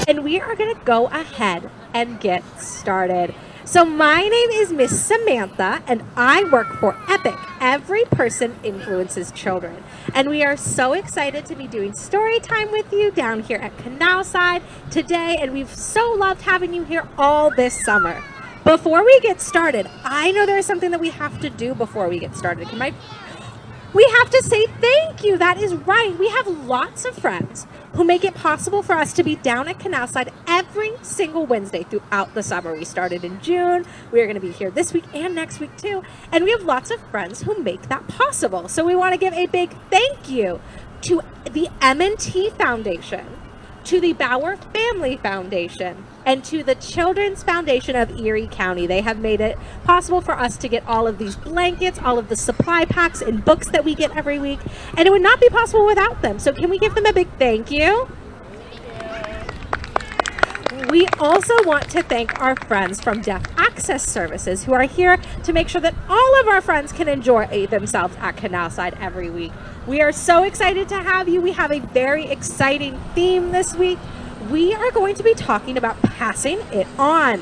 and we are going to go ahead and get started. So my name is Miss Samantha, and I work for Epic. Every person influences children. And we are so excited to be doing story time with you down here at Canalside today, and we've so loved having you here all this summer. Before we get started, I know there's something that we have to do before we get started. We have to say thank you. That is right. We have lots of friends who make it possible for us to be down at Canalside every single Wednesday throughout the summer. We started in June. We are going to be here this week and next week too. And we have lots of friends who make that possible. So we want to give a big thank you to the M&T Foundation, to the Bauer Family Foundation, and to the Children's Foundation of Erie County. They have made it possible for us to get all of these blankets, all of the supply packs and books that we get every week, and it would not be possible without them. So can we give them a big thank you? We also want to thank our friends from Deaf Access Services who are here to make sure that all of our friends can enjoy themselves at Canalside every week. We are so excited to have you. We have a very exciting theme this week. We are going to be talking about passing it on.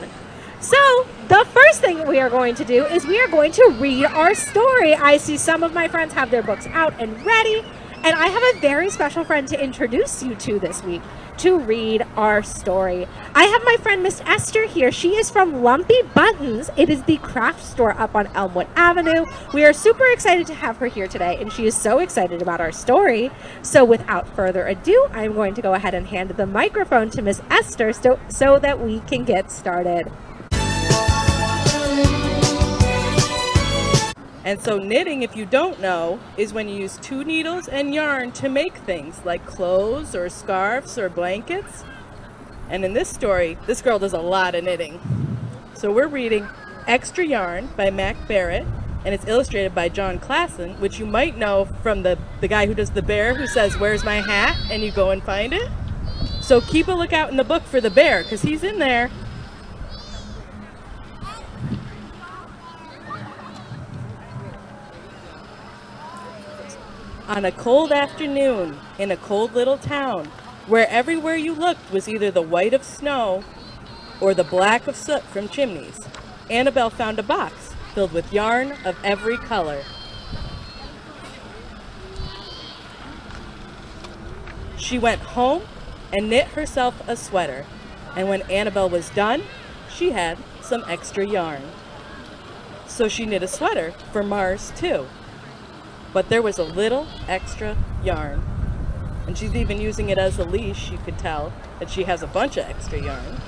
So the first thing we are going to do is we are going to read our story. I see some of my friends have their books out and ready, and I have a very special friend to introduce you to this week to read our story. I have my friend Miss Esther here. She is from Lumpy Buttons. It is the craft store up on Elmwood Avenue. We are super excited to have her here today, and she is so excited about our story. So without further ado, I'm going to go ahead and hand the microphone to Miss Esther so that we can get started. And so knitting, if you don't know, is when you use 2 needles and yarn to make things like clothes or scarves or blankets. And in this story, this girl does a lot of knitting. So we're reading Extra Yarn by Mac Barrett, and it's illustrated by John Klassen, which you might know from the guy who does the bear who says, "Where's my hat?" and you go and find it. So keep a lookout in the book for the bear, because he's in there. On a cold afternoon in a cold little town, where everywhere you looked was either the white of snow or the black of soot from chimneys, Annabelle found a box filled with yarn of every color. She went home and knit herself a sweater, and when Annabelle was done, she had some extra yarn. So she knit a sweater for Mars too. But there was a little extra yarn. And she's even using it as a leash. You could tell that she has a bunch of extra yarn.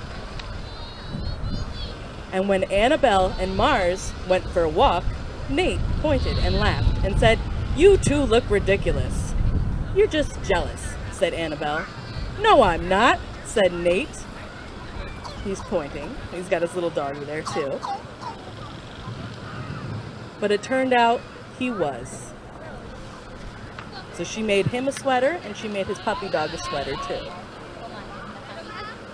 And when Annabelle and Mars went for a walk, Nate pointed and laughed and said, "You two look ridiculous." "You're just jealous," said Annabelle. "No, I'm not," said Nate. He's pointing. He's got his little doggy there too. But it turned out he was. So she made him a sweater, and she made his puppy dog a sweater too.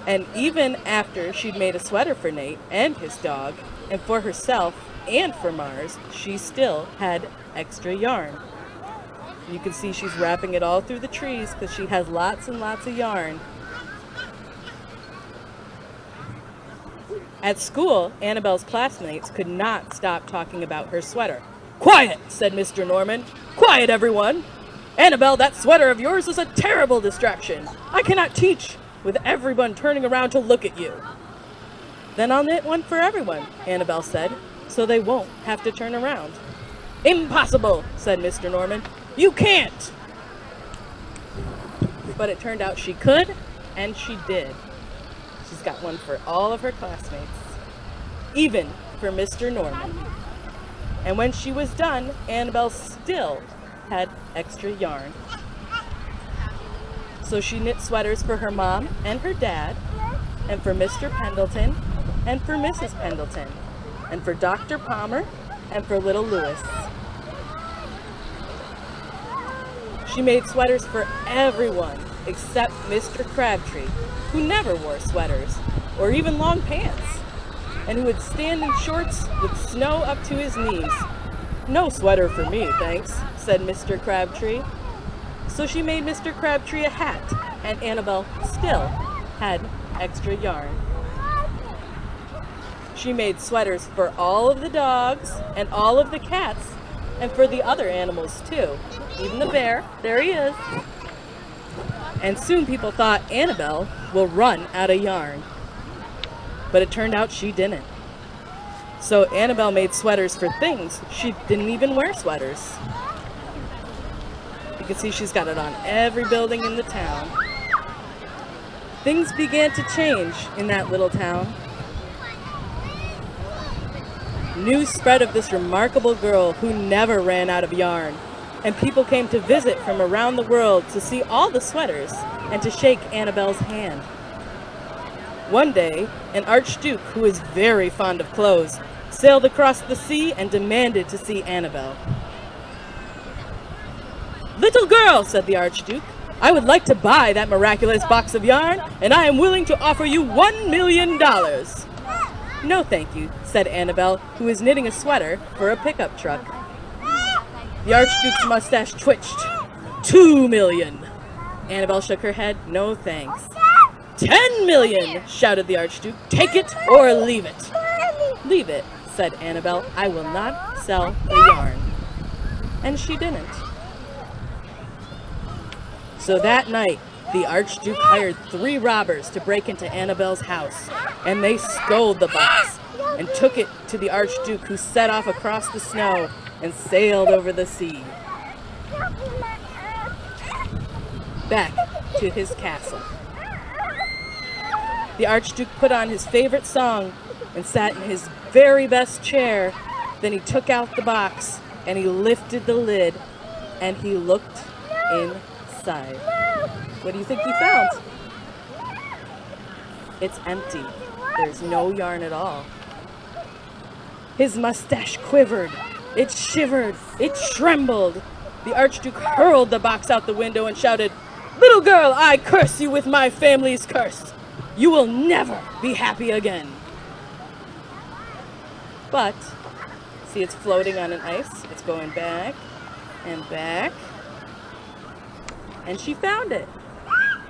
And even after she'd made a sweater for Nate and his dog, and for herself and for Mars, she still had extra yarn. You can see she's wrapping it all through the trees because she has lots and lots of yarn. At school, Annabelle's classmates could not stop talking about her sweater. "Quiet," said Mr. Norman. "Quiet, everyone. Annabelle, that sweater of yours is a terrible distraction. I cannot teach with everyone turning around to look at you." "Then I'll knit one for everyone," Annabelle said, "so they won't have to turn around." "Impossible," said Mr. Norman. "You can't." But it turned out she could, and she did. She's got one for all of her classmates, even for Mr. Norman. And when she was done, Annabelle still had extra yarn. So she knit sweaters for her mom and her dad, and for Mr. Pendleton, and for Mrs. Pendleton, and for Dr. Palmer, and for little Louis. She made sweaters for everyone except Mr. Crabtree, who never wore sweaters, or even long pants, and who would stand in shorts with snow up to his knees. "No sweater for me, thanks," said Mr. Crabtree. So she made Mr. Crabtree a hat, and Annabelle still had extra yarn. She made sweaters for all of the dogs and all of the cats and for the other animals too. Even the bear, there he is. And soon people thought Annabelle will run out of yarn. But it turned out she didn't. So Annabelle made sweaters for things. She didn't even wear sweaters. You can see she's got it on every building in the town. Things began to change in that little town. News spread of this remarkable girl who never ran out of yarn, and people came to visit from around the world to see all the sweaters and to shake Annabelle's hand. One day, an archduke who was very fond of clothes sailed across the sea and demanded to see Annabelle. "Little girl," said the archduke, "I would like to buy that miraculous box of yarn, and I am willing to offer you $1 million. "No, thank you," said Annabelle, who was knitting a sweater for a pickup truck. The archduke's mustache twitched. $2 million. Annabelle shook her head. "No, thanks." $10 million, shouted the archduke. "Take it or leave it." "Leave it," said Annabelle. "I will not sell the yarn." And she didn't. So that night, the archduke hired 3 robbers to break into Annabelle's house, and they stole the box and took it to the archduke, who set off across the snow and sailed over the sea back to his castle. The archduke put on his favorite song and sat in his very best chair. Then he took out the box and he lifted the lid and he looked inside. What do you think he found? It's empty. There's no yarn at all. His mustache quivered. It shivered. It trembled. The archduke hurled the box out the window and shouted, "Little girl, I curse you with my family's curse. You will never be happy again." But, see, it's floating on an ice. It's going back and back. And she found it.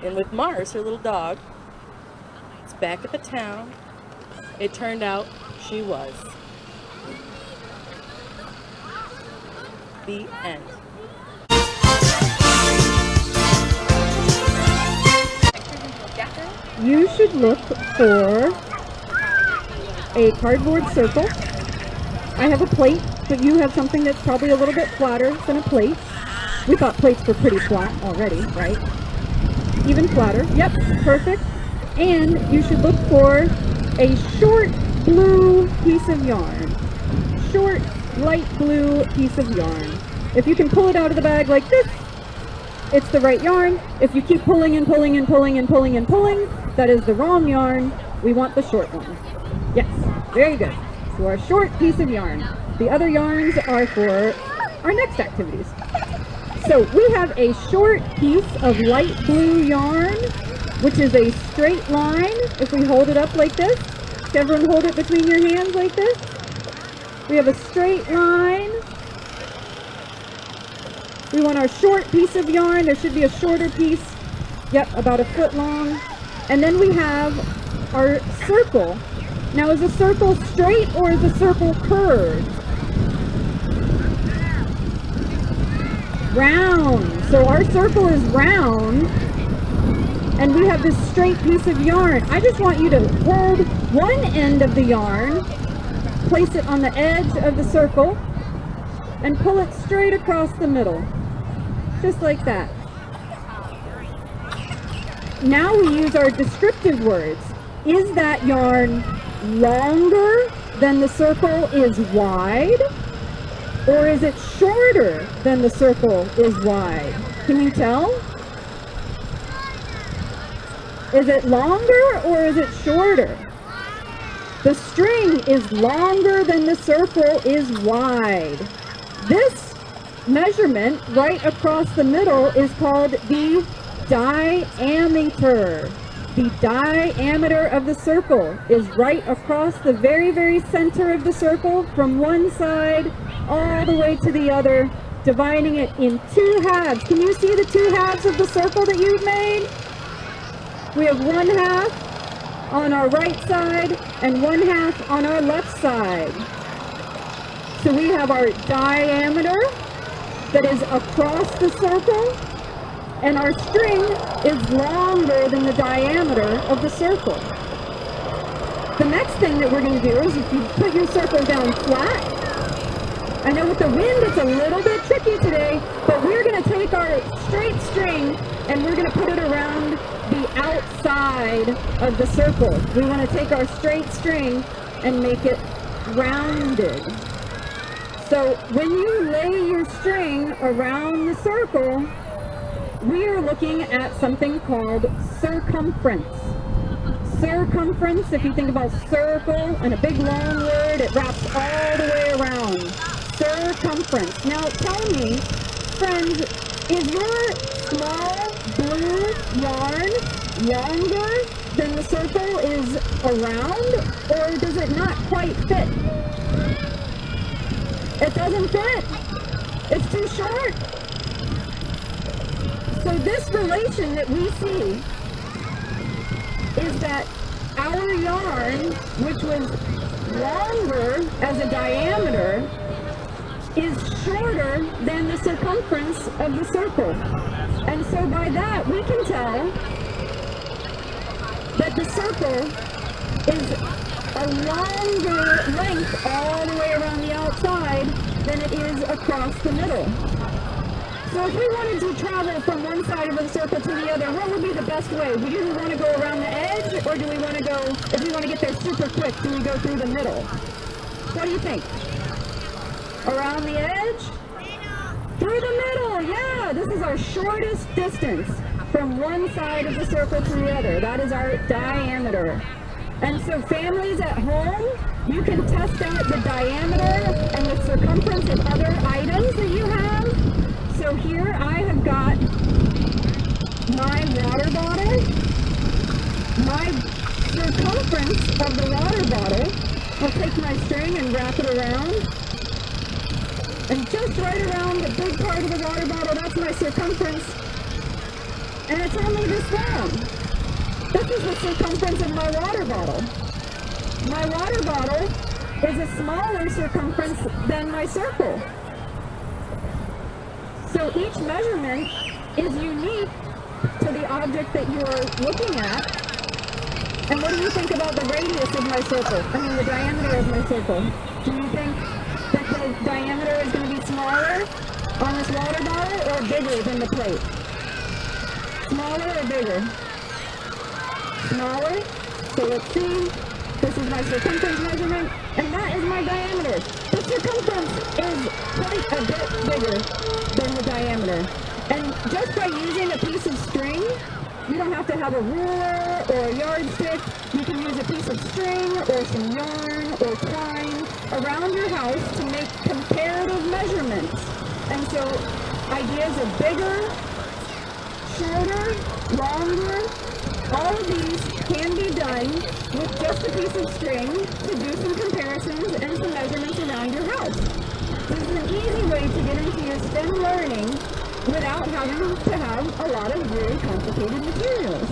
And with Mars, her little dog, it's back at the town. It turned out she was. The end. You should look for a cardboard circle. I have a plate, but you have something that's probably a little bit flatter than a plate. We thought plates were pretty flat already, right? Even flatter. Yep, perfect. And you should look for a short blue piece of yarn. Short, light blue piece of yarn. If you can pull it out of the bag like this, it's the right yarn. If you keep pulling and pulling and pulling and pulling and pulling, that is the wrong yarn. We want the short one. Yes, very good. So our short piece of yarn. The other yarns are for our next activities. So we have a short piece of light blue yarn, which is a straight line. If we hold it up like this, everyone hold it between your hands like this. We have a straight line. We want our short piece of yarn. There should be a shorter piece. Yep, about a foot long. And then we have our circle. Now, is a circle straight or is a circle curved? Round. So our circle is round. And we have this straight piece of yarn. I just want you to hold one end of the yarn, place it on the edge of the circle, and pull it straight across the middle. Just like that. Now we use our descriptive words. Is that yarn longer than the circle is wide? Or is it shorter than the circle is wide? Can you tell? Is it longer or is it shorter? The string is longer than the circle is wide. This measurement right across the middle is called the diameter. The diameter of the circle is right across the very, very center of the circle from one side all the way to the other, dividing it in 2 halves. Can you see the 2 halves of the circle that you've made? We have one half on our right side and one half on our left side. So we have our diameter that is across the circle, and our string is longer than the diameter of the circle. The next thing that we're going to do is if you put your circle down flat, I know with the wind it's a little bit tricky today, but we're going to take our straight string and we're going to put it around the outside of the circle. We want to take our straight string and make it rounded. So when you lay your string around the circle, we are looking at something called circumference. Circumference, if you think about circle and a big long word, it wraps all the way around. Circumference. Now tell me, friends, is your small blue yarn longer than the circle is around, or does it not quite fit? It doesn't fit. It's too short. So this relation that we see is that our yarn, which was longer as a diameter, is shorter than the circumference of the circle. And so by that we can tell that the circle is a longer length all the way around the outside than it is across the middle. So if we wanted to travel from one side of the circle to the other, what would be the best way? Do we want to go around the edge, or do we want to go, if we want to get there super quick, do we go through the middle? What do you think? Around the edge? Through the middle, yeah! This is our shortest distance from one side of the circle to the other. That is our diameter. And so families at home, you can test out the diameter and the circumference of other items that you have. So here I have got my water bottle, my circumference of the water bottle. I'll take my string and wrap it around. And just right around the big part of the water bottle, that's my circumference. And it's only this long. This is the circumference of my water bottle. My water bottle is a smaller circumference than my circle. So each measurement is unique to the object that you are looking at. And what do you think about the radius of my circle? I mean the diameter of my circle. Do you think that the diameter is going to be smaller on this water bottle or bigger than the plate? Smaller or bigger? Smaller. So let's see. This is my circumference measurement, and that is my diameter. The circumference is quite a bit bigger than the diameter. And just by using a piece of string, you don't have to have a ruler or a yardstick. You can use a piece of string or some yarn or twine around your house to make comparative measurements. And so ideas of bigger, shorter, longer, all of these can be done with just a piece of string to do some comparisons and some measurements around your house. This is an easy way to get into your STEM learning without having to have a lot of really complicated materials.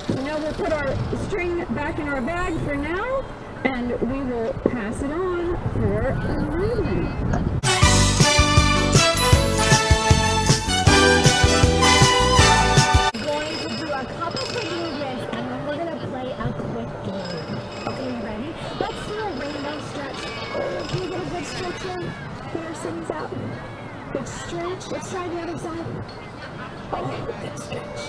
So now we'll put our string back in our bag for now, and we will pass it on for reading. Things out. Good stretch. Let's try the other side. Oh, good stretch.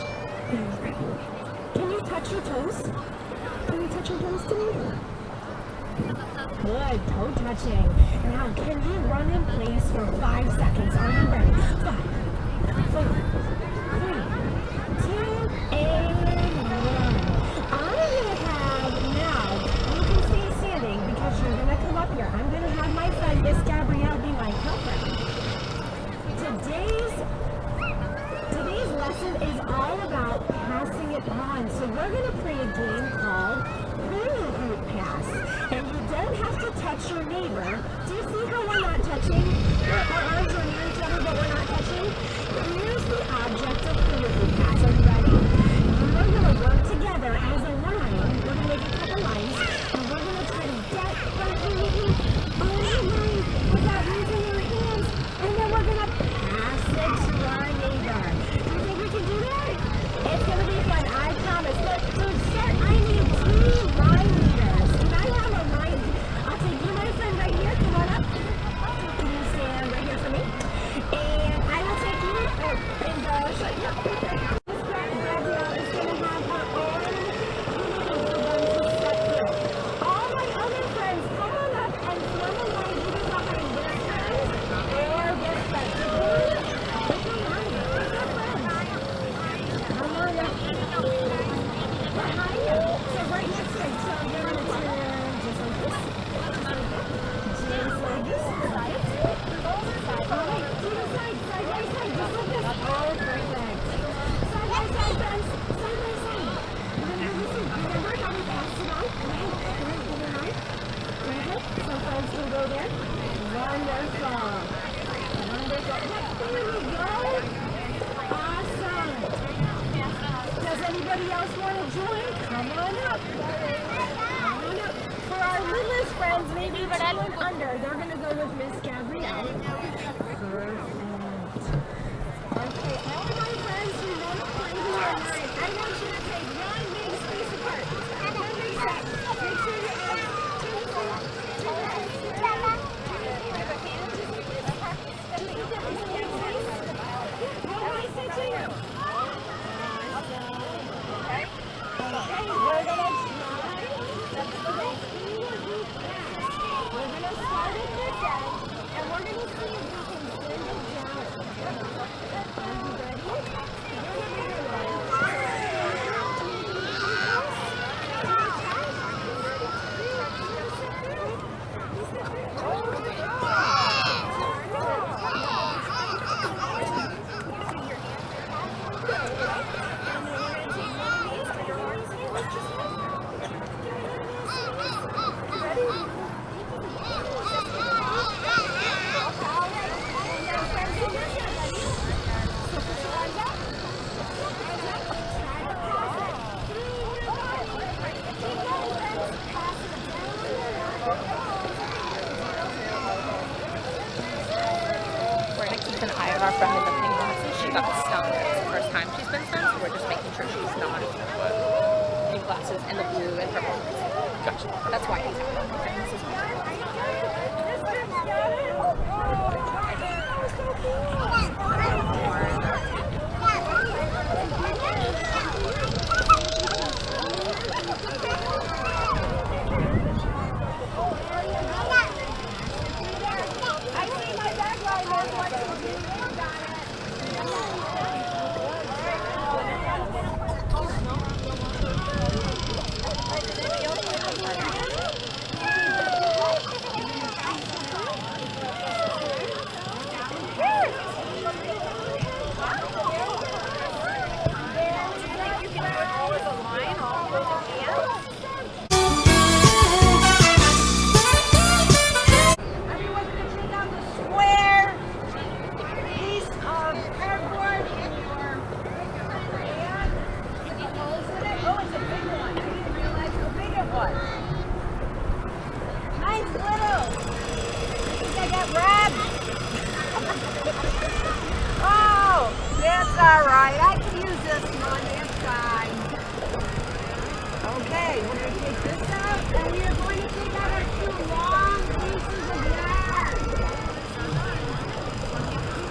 Can you touch your toes? Can you touch your toes today? Good. Toe touching. Now, can you run in place for 5 seconds? Are you ready? 5, 4, 3, 2, and 1. I'm going to have now, you can stay standing because you're going to come up here. I'm going to have my friend, Miss Gabrielle, be my helper. Today's lesson is all about passing it on. So we're going to play a game called Hula Hoop Pass. And you don't have to touch your neighbor. Do you see how we're not touching? Our arms are near each other, but we're not touching. Here's the object of Hula Hoop Pass. Are you ready? You're going to work Does anybody else want to join? Come on up. Come on up. For our littlest friends, maybe 2 and under, they're going to go with Miss Gabrielle. Perfect. Okay, all my friends who want to play here, I want you to take one big space apart. One big set. Make sure your hands We're gonna keep an eye on our friend in the pink glasses. She got stung. It's the first time she's been stung, so we're just making sure she's not pink glasses and the blue and purple. Gotcha. That's why he's out. Okay, this is That's all right. I can use this one. It's fine. Okay, we're going to take this out, and we are going to take out our 2 long pieces of yarn. 2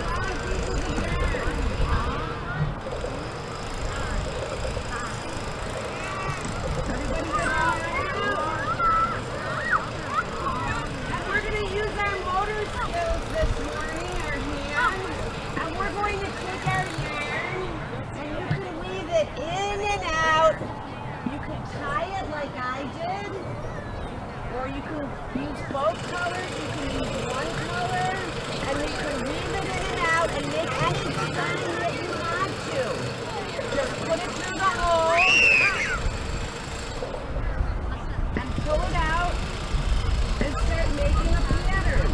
long pieces of yarn. Everybody get out? And we're going to use our motor skills this morning, our hands. And we're going to take our yarn, and you can weave it in and out. You can tie it like I did, or you can use both colors. You can use one color, and you can weave it in and out and make any design that you want to. Just put it through the hole and pull it out and start making a pattern.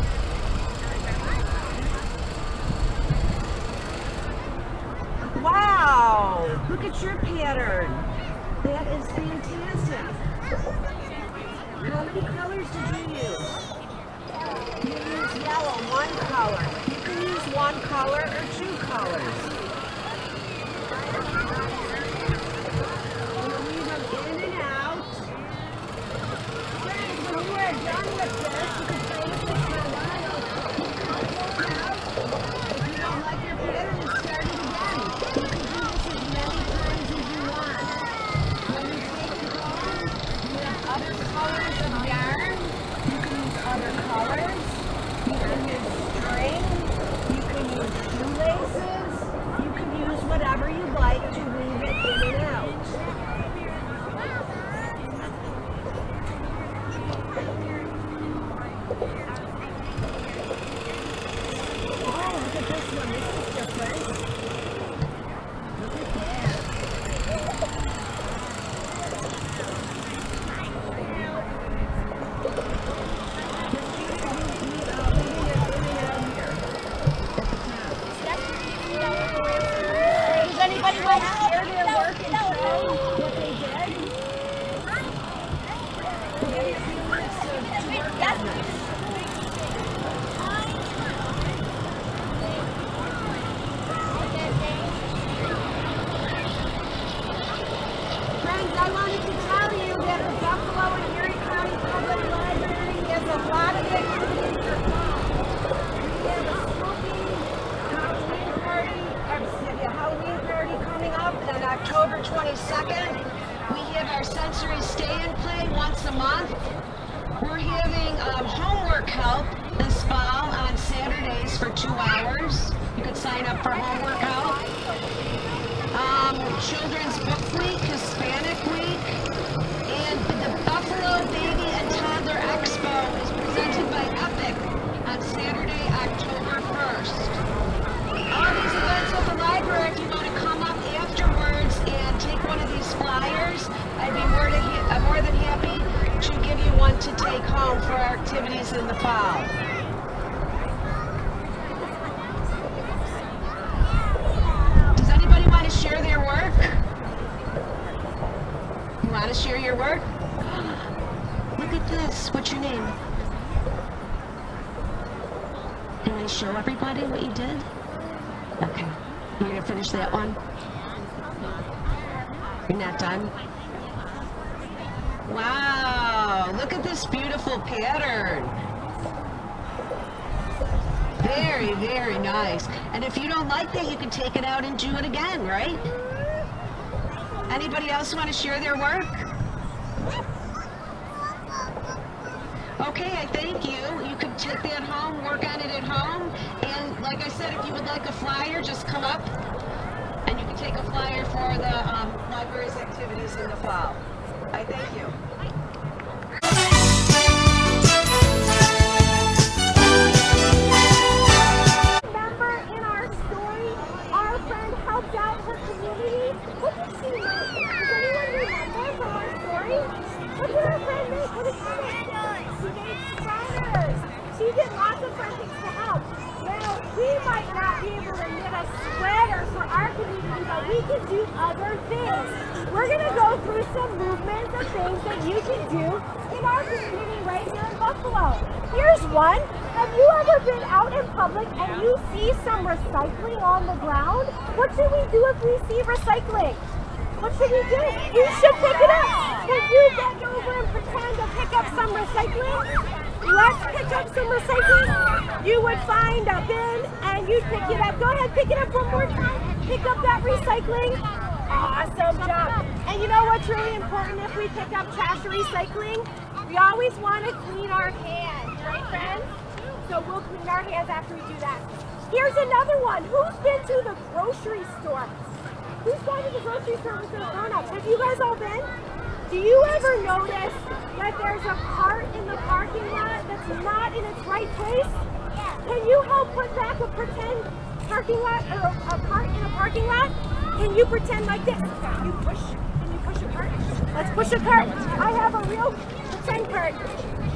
Wow! Look at your pattern. That is fantastic. How many colors did you use? You used yellow, 1 color. You can use 1 color or 2 colors. You weave them in and out. Friends, when you are done with this, you can play with the color. If you don't like your pattern, then start it again. You can do this as many times as you want. When you take it home, you have other colors of yarn. You can use other colors. You can use string. You can use shoelaces. stay and play once a month. We're having homework help this fall on Saturdays for 2 hours. You could sign up for homework help. Children's Book Week, Hispanic Week, and the Buffalo Baby and Toddler Expo is presented by Epic on Saturday, October 1st. All these events at the library, if you want to come up afterwards and take one of these flyers, I'd be more than happy to give you one to take home for our activities in the fall. Does anybody want to share their work? You want to share your work? Look at this. What's your name? Can I show everybody what you did? Okay. You're going to finish that one? You're not done? Wow, look at this beautiful pattern. Very, very nice. And if you don't like that, you can take it out and do it again, right? Anybody else want to share their work? Okay, I thank you. You can take that home, work on it at home. And like I said, if you would like a flyer, just come up and you can take a flyer for the library's activities in the fall. I thank you. Remember in our story, our friend helped out her community. What did she make? Does anyone remember from our story? What did our friend make? What did she make? She made sweaters. She did lots of fun things to help. Now, we might not be able to knit a sweater for our community, but we can do other things. We're going to go through some movements of things that you can do in our community right here in Buffalo. Here's one. Have you ever been out in public and you see some recycling on the ground? What should we do if we see recycling? What should we do? You should pick it up. Can you bend over and pretend to pick up some recycling? Let's pick up some recycling. You would find a bin and you'd pick it up. Go ahead, pick it up one more time. Pick up that recycling. Awesome job. And you know what's really important if we pick up trash or recycling? We always want to clean our hands, right friends? So we'll clean our hands after we do that. Here's another one. Who's been to the grocery store? Who's gone to the grocery store with their grown-ups? Have you guys all been? Do you ever notice that there's a cart in the parking lot that's not in its right place? Can you help put back a pretend parking lot or a cart in a parking lot? Can you pretend like this? Can you push a cart? Let's push a cart. I have a real pretend cart.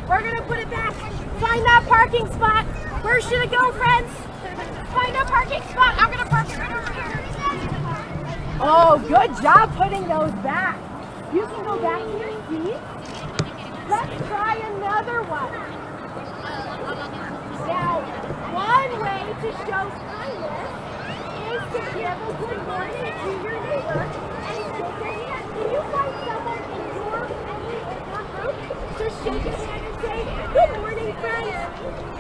We're gonna put it back. Find that parking spot. Where should it go, friends? Find a parking spot. I'm gonna park it right over here. Oh, good job putting those back. You can go back to your seat. Let's try another one. Now, one way to show kindness is to give a good morning to your neighbor and shake their hand. Can you find someone in your family or your group to shake his hand and say, good morning, friends?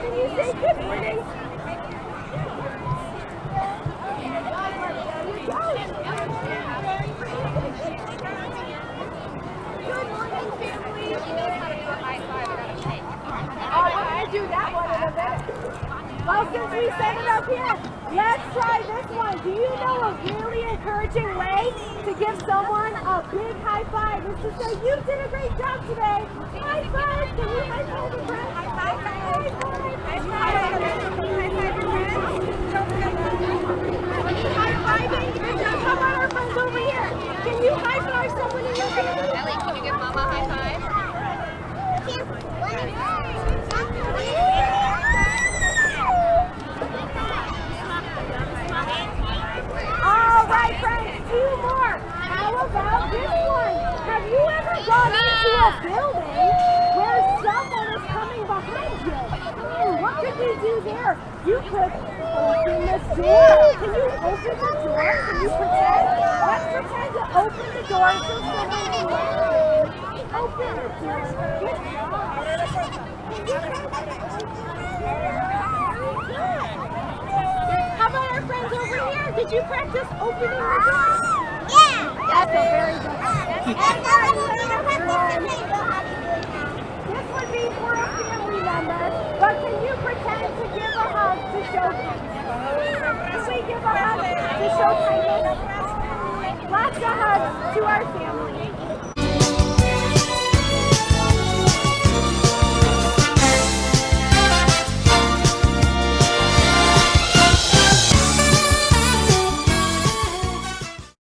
Can you say good morning? Good morning, family. Oh, we're going to do that one in a minute. Well, since we set it up here, let's try this one. Do you know a really encouraging way to give someone a big high five is to say, you did a great job today. High five. Can you high five your friend? High five. High five. High five. High fiving. Good job. How about our friends over here? Can you high five someone in your family? Ellie, can you give Mama a high five? All right, friends, 2 more. How about this one? Have you ever gone into a building where someone is coming behind you? What could we do there? You could open the door. Can you open the door? Can you pretend? Let's pretend to open the door so someone can open the door. Good job. How about our friends over here? Did you practice opening the door? Yeah! That's a very good one. we give a hug to show kindness? Lots of hugs to our family.